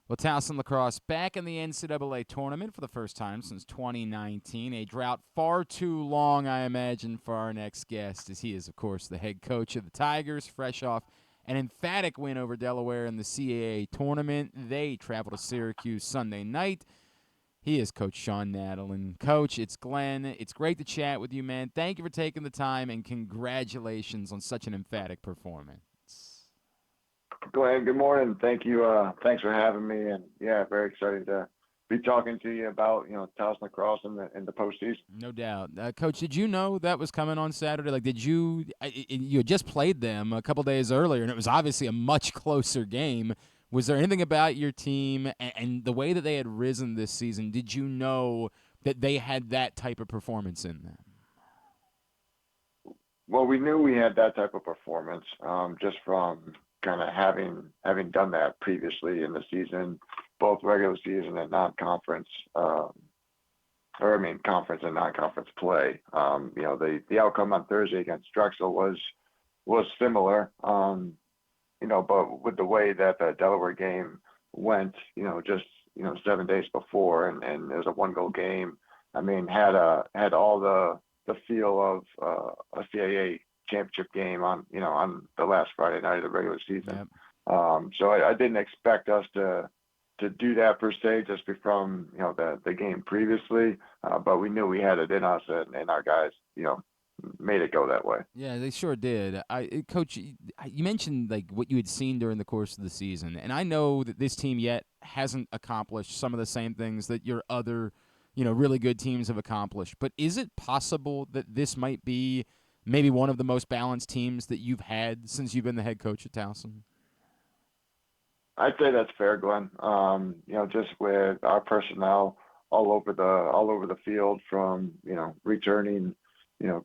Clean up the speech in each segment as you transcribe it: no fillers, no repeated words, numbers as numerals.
Well, Towson Lacrosse back in the NCAA Tournament for the first time since 2019. A drought far too long, I imagine, for our next guest, as he is, of course, the head coach of the Tigers, fresh off an emphatic win over Delaware in the CAA Tournament. They travel to Syracuse Sunday night. He is Coach Shawn Nadelen. Coach, it's Glenn. It's great to chat with you, man. Thank you for taking the time, and congratulations on such an emphatic performance. Glenn, good morning. Thank you. Thanks for having me. And yeah, very excited to be talking to you about, Towson Lacrosse in the postseason. No doubt. Coach, did you know that was coming on Saturday? Like, did you you had just played them a couple days earlier, and it was obviously a much closer game. Was there anything about your team and the way that they had risen this season? Did you know that they had that type of performance in them? Well, we knew we had that type of performance, just from kind of having done that previously in the season, both regular season and non-conference, conference and non-conference play. The outcome on Thursday against Drexel was similar. But with the way that the Delaware game went, just 7 days before, and it was a one-goal game. I mean, had all the feel of a CAA championship game on the last Friday night of the regular season. Yep. So I didn't expect us to do that per se, just from the game previously, but we knew we had it in us, and our guys made it go that way. Yeah, they sure did. Coach, you mentioned like what you had seen during the course of the season, and I know that this team yet hasn't accomplished some of the same things that your other, really good teams have accomplished. But is it possible that this might be maybe one of the most balanced teams that you've had since you've been the head coach at Towson? I'd say that's fair, Glenn. Just with our personnel all over the field, from returning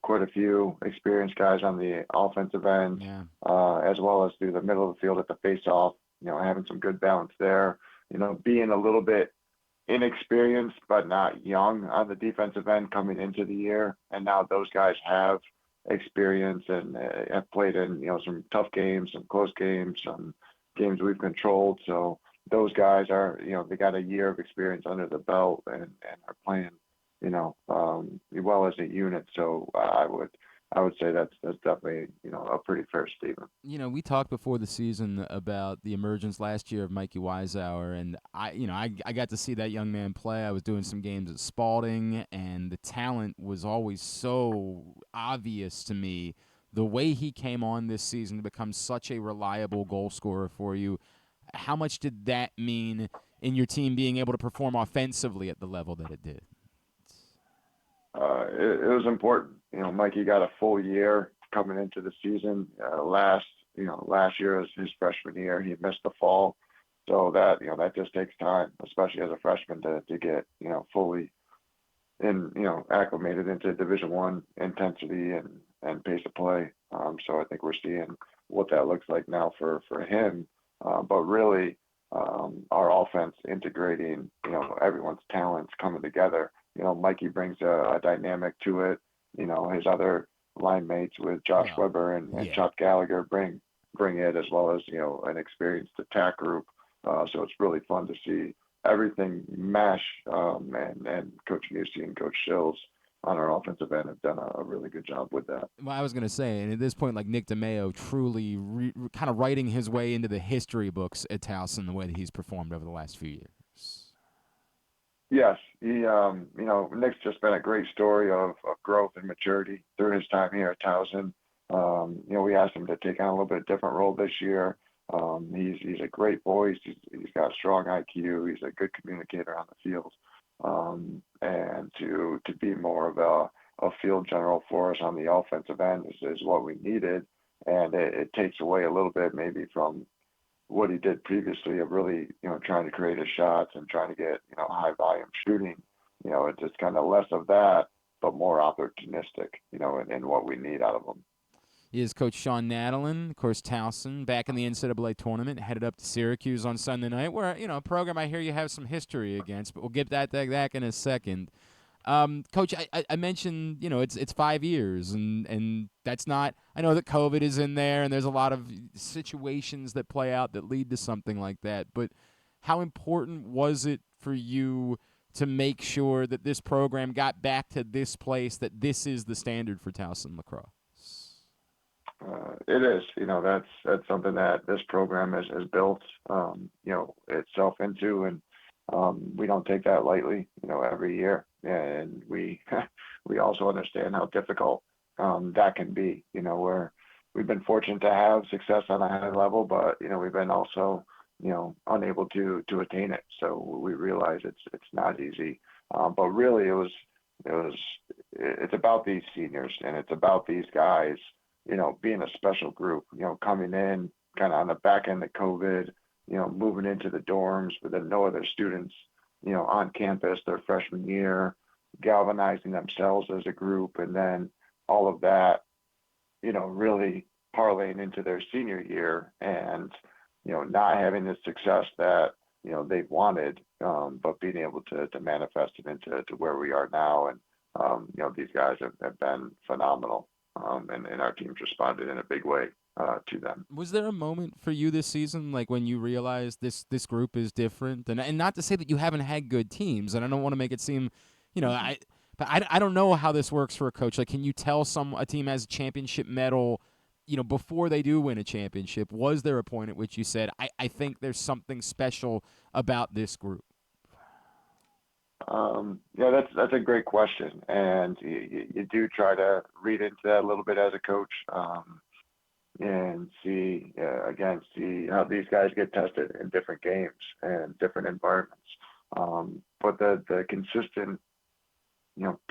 quite a few experienced guys on the offensive end, Yeah. as well as through the middle of the field at the face-off. Having some good balance there. Being a little bit inexperienced but not young on the defensive end coming into the year, and now those guys have experience and have played in some tough games, some close games, some games we've controlled. So those guys are they got a year of experience under the belt, and are playing well as a unit. So I would say that's definitely a pretty fair statement. We talked before the season about the emergence last year of Mikey Wiseauer, and I got to see that young man play. I was doing some games at Spalding, and the talent was always so obvious to me. The way he came on this season to become such a reliable goal scorer for you, how much did that mean in your team being able to perform offensively at the level that it did? It was important. Mikey got a full year coming into the season. Last year was his freshman year. He missed the fall, so that just takes time, especially as a freshman, to get fully acclimated into Division One intensity and pace of play. So I think we're seeing what that looks like now for him. But really, our offense integrating everyone's talents coming together. Mikey brings a dynamic to it. His other line mates with Josh Weber and Yeah. Chuck Gallagher bring it, as well as an experienced attack group. So it's really fun to see everything mesh. And Coach Musi and Coach Shills on our offensive end have done a really good job with that. Well, I was going to say, and at this point, like Nick DeMeo truly kind of writing his way into the history books at Towson the way that he's performed over the last few years. Yes, Nick's just been a great story of growth and maturity through his time here at Towson. We asked him to take on a little bit different role this year. He's a great voice. He's got a strong IQ. He's a good communicator on the field. And to be more of a field general for us on the offensive end is what we needed. And it takes away a little bit maybe from what he did previously of really, trying to create his shots and trying to get, high volume shooting. It's just kind of less of that, but more opportunistic, in what we need out of him. He is Coach Shawn Nadelen, of course, Towson, back in the NCAA tournament, headed up to Syracuse on Sunday night, where, a program I hear you have some history against, but we'll get that back in a second. Coach, I mentioned, it's 5 years, and that's not – I know that COVID is in there, and there's a lot of situations that play out that lead to something like that. But how important was it for you to make sure that this program got back to this place, that this is the standard for Towson lacrosse? It is, that's something that this program has built, itself into, and we don't take that lightly, every year. And we we also understand how difficult that can be. We've been fortunate to have success on a high level, but we've been also unable to attain it. So we realize it's not easy. But really, it's about these seniors, and it's about these guys, being a special group, coming in kind of on the back end of COVID, moving into the dorms with no other students, on campus their freshman year, galvanizing themselves as a group, and then all of that, really parlaying into their senior year, and not having the success that they've wanted, but being able to manifest it into where we are now. And these guys have been phenomenal, and our team's responded in a big way to them. Was there a moment for you this season, like when you realized this group is different? And not to say that you haven't had good teams, and I don't want to make it seem, Mm-hmm. I don't know how this works for a coach. Like, can you tell a team has a championship medal, before they do win a championship? Was there a point at which you said, I think there's something special about this group? Yeah, that's a great question, and you do try to read into that a little bit as a coach, and see how these guys get tested in different games and different environments. But the consistent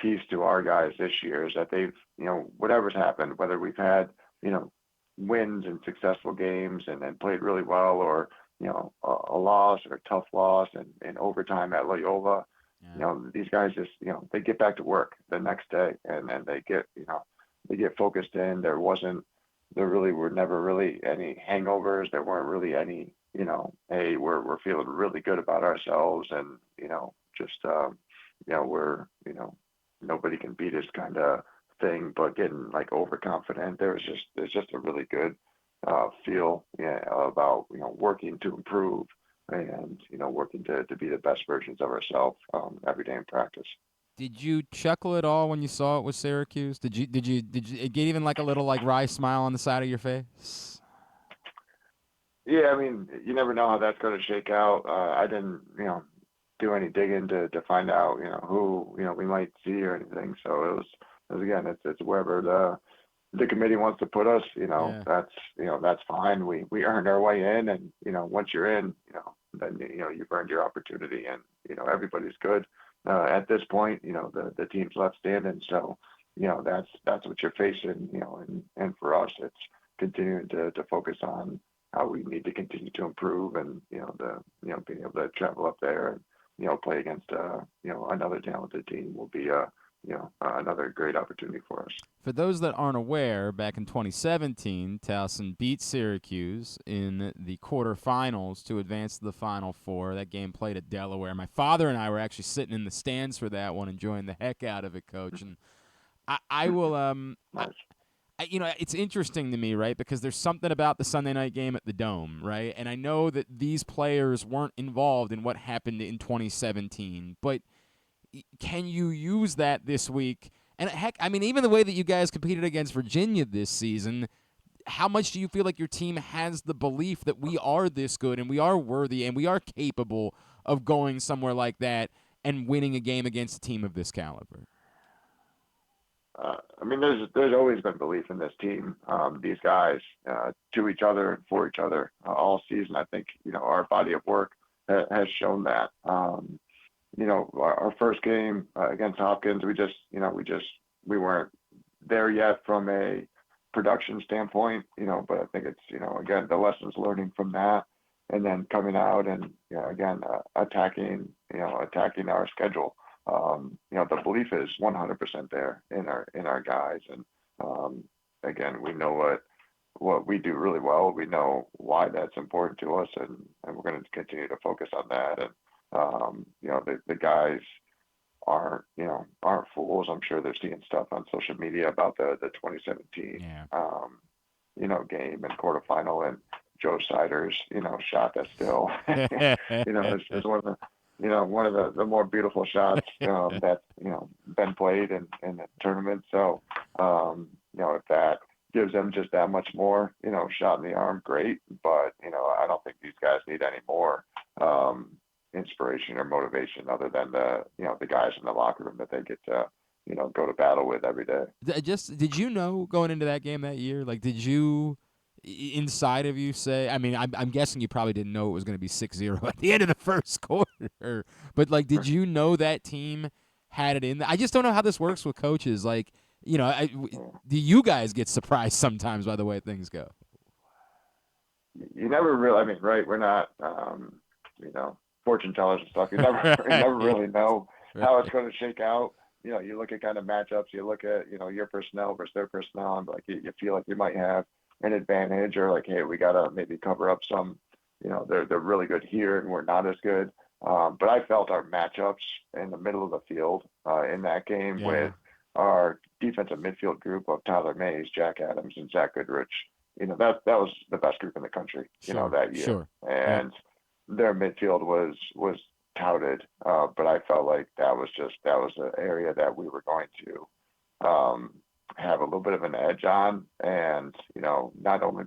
piece to our guys this year is that they've whatever's happened, whether we've had wins and successful games and then played really well, or a loss or a tough loss and overtime at Loyola. Yeah. These guys just they get back to work the next day, and then they get focused in. There really were never really any hangovers. There weren't really any hey, we're feeling really good about ourselves, and just we're nobody can beat us kind of thing, but getting like overconfident. There's just a really good feel, about working to improve, and working to be the best versions of ourselves every day in practice. Did you chuckle at all when you saw it with Syracuse? Did you get even like a little like wry smile on the side of your face? Yeah, I mean, you never know how that's going to shake out. I didn't do any digging to find out who we might see or anything. So it was again, it's wherever the committee wants to put us. Yeah. That's fine. We earned our way in, and once you're in, then you've earned your opportunity, and everybody's good at this point. The team's left standing, so that's what you're facing. And for us, it's continuing to focus on how we need to continue to improve, and being able to travel up there and play against another talented team will be another great opportunity for us. For those that aren't aware, back in 2017, Towson beat Syracuse in the quarterfinals to advance to the Final Four. That game played at Delaware. My father and I were actually sitting in the stands for that one, enjoying the heck out of it, Coach. And I will Nice. it's interesting to me, right? Because there's something about the Sunday night game at the Dome, right? And I know that these players weren't involved in what happened in 2017, but can you use that this week? And heck, I mean, even the way that you guys competed against Virginia this season, how much do you feel like your team has the belief that we are this good and we are worthy and we are capable of going somewhere like that and winning a game against a team of this caliber? I mean, there's always been belief in this team, these guys, to each other and for each other, all season. I think our body of work has shown that. Our first game against Hopkins, we weren't there yet from a production standpoint, but I think it's again the lessons learning from that, and then coming out and again attacking our schedule. The belief is 100% there in our guys, and again, we know what we do really well. We know why that's important to us, and we're going to continue to focus on that. And the guys aren't fools. I'm sure they're seeing stuff on social media about the 2017 Yeah. game and quarterfinal, and Joe Sider's, shot that still, is one of the, one of the more beautiful shots that's, been played in the tournament. So, if that gives them just that much more, shot in the arm, great. But, I don't think these guys need any more inspiration or motivation other than the guys in the locker room that they get to, go to battle with every day. Did you know going into that game that year? Like, did you inside of you say? I mean, I'm guessing you probably didn't know it was going to be 6-0 at the end of the first quarter. But like, did you know that team had it in? I just don't know how this works with coaches. Like, do you guys get surprised sometimes by the way things go? You never really. I mean, right? We're not, fortune tellers and stuff. You never really know how it's going to shake out. You look at kind of matchups, you look at, your personnel versus their personnel, and like you feel like you might have an advantage, or like, hey, we gotta maybe cover up some, they're really good here and we're not as good. But I felt our matchups in the middle of the field in that game with our defensive midfield group of Tyler Mays, Jack Adams, and Zach Goodrich. That was the best group in the country, that year. Sure. And their midfield was touted, but I felt like that was an area that we were going to have a little bit of an edge on, and not only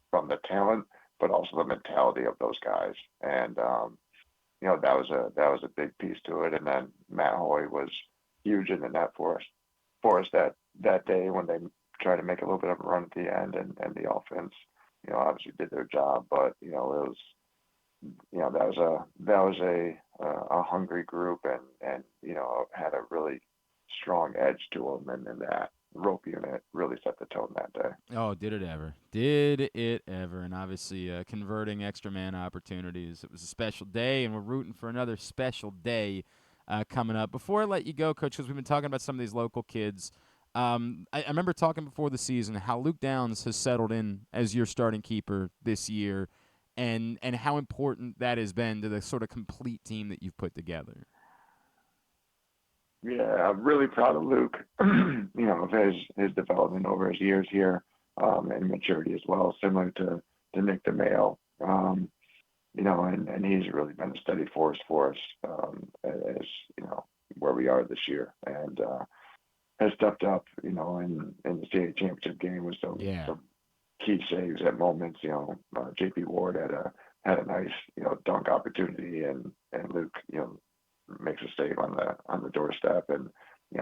from the talent but also the mentality of those guys, and that was a big piece to it. And then Matt Hoy was huge in the net for us that day when they tried to make a little bit of a run at the end, and the offense obviously did their job, but it was. That was a hungry group, and had a really strong edge to them, and that rope unit really set the tone that day. Oh, did it ever? Did it ever? And obviously, converting extra man opportunities. It was a special day, and we're rooting for another special day coming up. Before I let you go, Coach, because we've been talking about some of these local kids, I remember talking before the season how Luke Downs has settled in as your starting keeper this year. And how important that has been to the sort of complete team that you've put together. Yeah, I'm really proud of Luke, of his development over his years here, and maturity as well, similar to Nick DeMayo. And he's really been a steady force for us, as where we are this year, and has stepped up, in the state championship game with some key saves at moments. JP Ward had a nice, dunk opportunity, and Luke, makes a save on the doorstep, and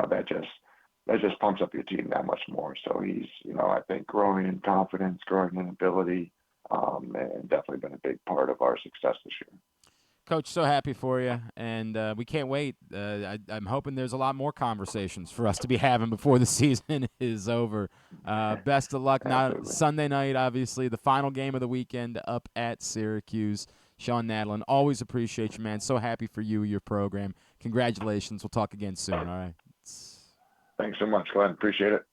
that just pumps up your team that much more. So he's, I think, growing in confidence, growing in ability, and definitely been a big part of our success this year. Coach, so happy for you, and we can't wait. I'm hoping there's a lot more conversations for us to be having before the season is over. Best of luck. Now, Sunday night, obviously, the final game of the weekend up at Syracuse. Shawn Nadelen, always appreciate you, man. So happy for you, your program. Congratulations. We'll talk again soon, all right? Thanks so much, Glenn. Appreciate it.